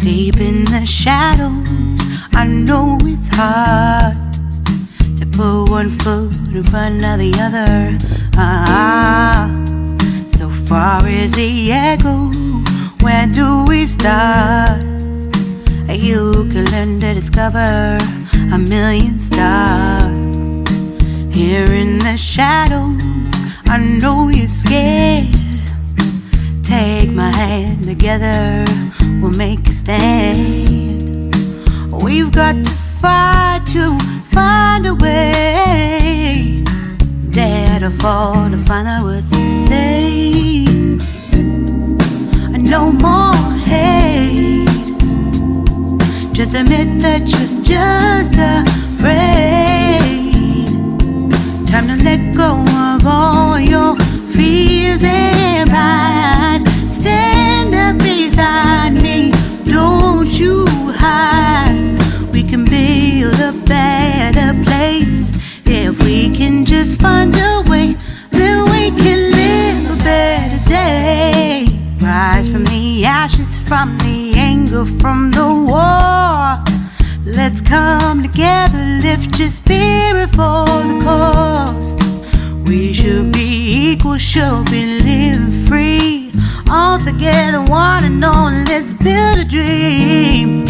Deep in the shadows, I know it's hard to put one foot in front of the other. So far as the echo, where do we start? You can learn to discover a million stars. Here in the shadows, I know you're scared. Take my hand, together we'll make a stand. We've got to fight to find a way. Dare to fall to find out what to say. No more hate. Just admit that you're just afraid. Time to let go of all your fears and pride. Stand up beside me, don't you hide. We can build a better place. If we can just find a way, then we can live a better day. Rise from the ashes, from the anger, from the war. Let's come together, lift your spirit for the cause. We should be equal, should be living free. All together, one and all, let's build a dream.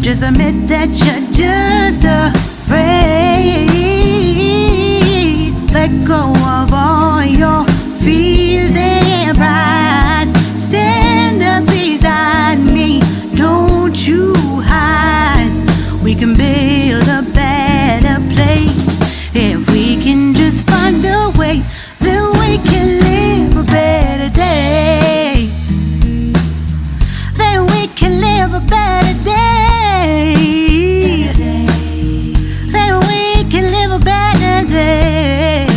Just admit that you're just afraid. Let go of all your fears and pride. Stand up beside me, don't you hide. We can build a better place. If we can just find a way, then we can live a better day. Then we can live a better day. Then we can live a better day.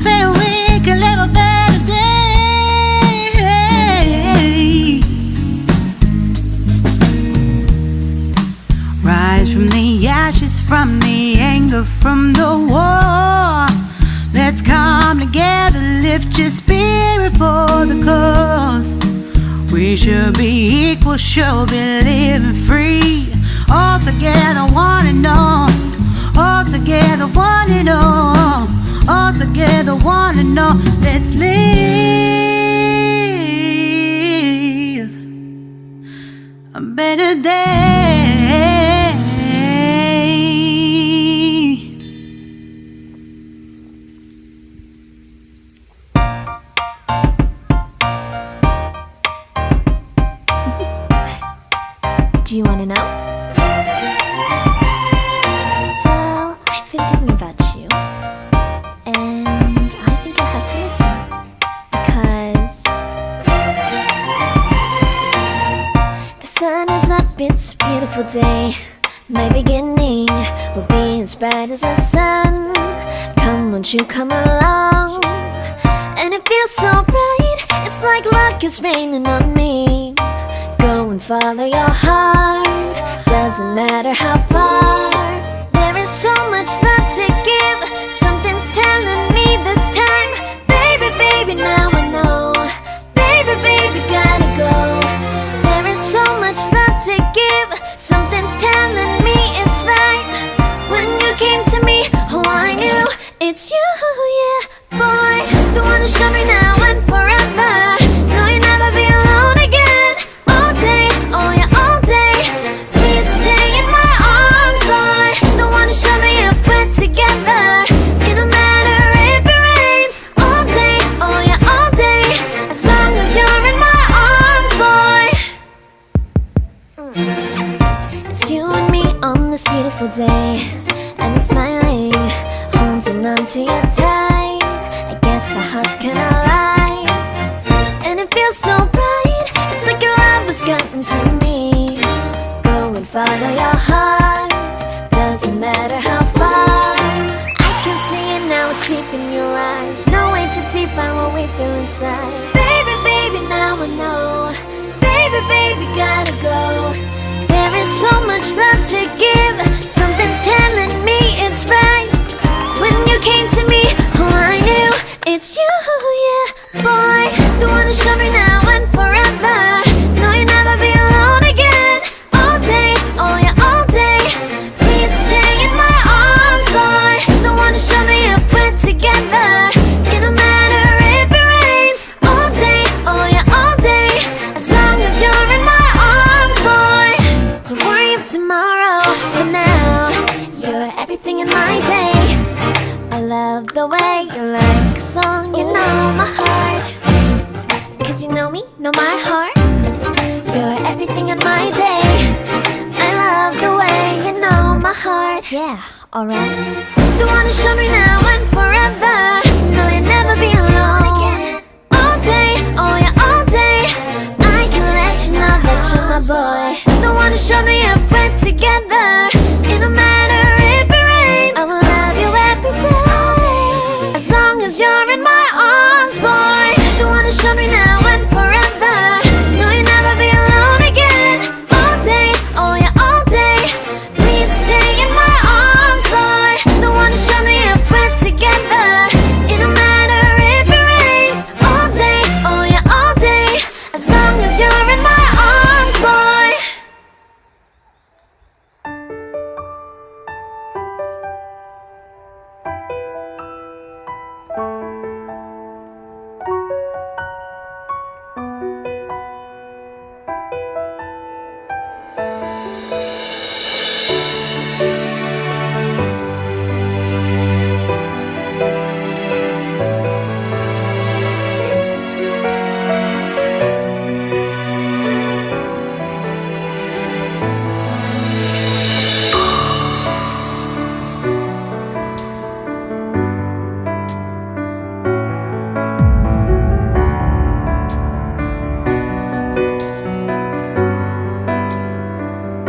Then we can live a better day. Rise from the ashes, from the anger, from the war. Let's come together, lift your spirit for the cause. We should be equal, should be living free. All together, one and all. All together, one and all. All together, one and all. Let's live a better day. Do you want to know? Well, I've been thinking about you, and I think you'll have to listen, because the sun is up, it's a beautiful day. My beginning will be as bright as the sun. Come, won't you come along? And it feels so bright, it's like luck is raining on me. Go and follow your heart, doesn't matter how far. There is so much love to give, something's telling me this time. Baby, baby, now I know. Baby, baby, gotta go. There is so much love to give, something's telling me it's right. When you came to me, oh I knew it's you, yeah, boy. The one who showed me now and forever. No, you'll never be alone again. All day, oh yeah, all day. Please stay in my arms, boy. The one who showed me if we're together. It don't matter if it rains. All day, oh yeah, all day. and smiling, holding on to you tight. I guess our hearts can align, and it feels so bright. It's like your love has gotten to me. Go and follow your heart, doesn't matter how far. I can see it now, it's deep in your eyes. No way to define what we feel inside. Baby, baby, now I know. Baby, baby, gotta go. There is so much love to give. Something's telling me it's right. When you came to me, oh, I knew it's you, yeah, boy. The one who showed me now and forever. No, you'll never be alone again. All day, oh yeah, all day. Please stay in my arms, boy. The one who showed me if we're together. It don't matter if it rains. All day, oh yeah, all day. As long as you're in my arms, boy. Don't worry of tomorrow. For now, you're everything in my day. I love the way you like a song. You know my heart, 'cause you know me, know my heart. You're everything in my day. I love the way you know my heart. Yeah, alright. The one who showed me now and forever. No, you'll never be alone again. All day, oh yeah, all day. I can let you know that you're my boy. The one who showed me if we're together.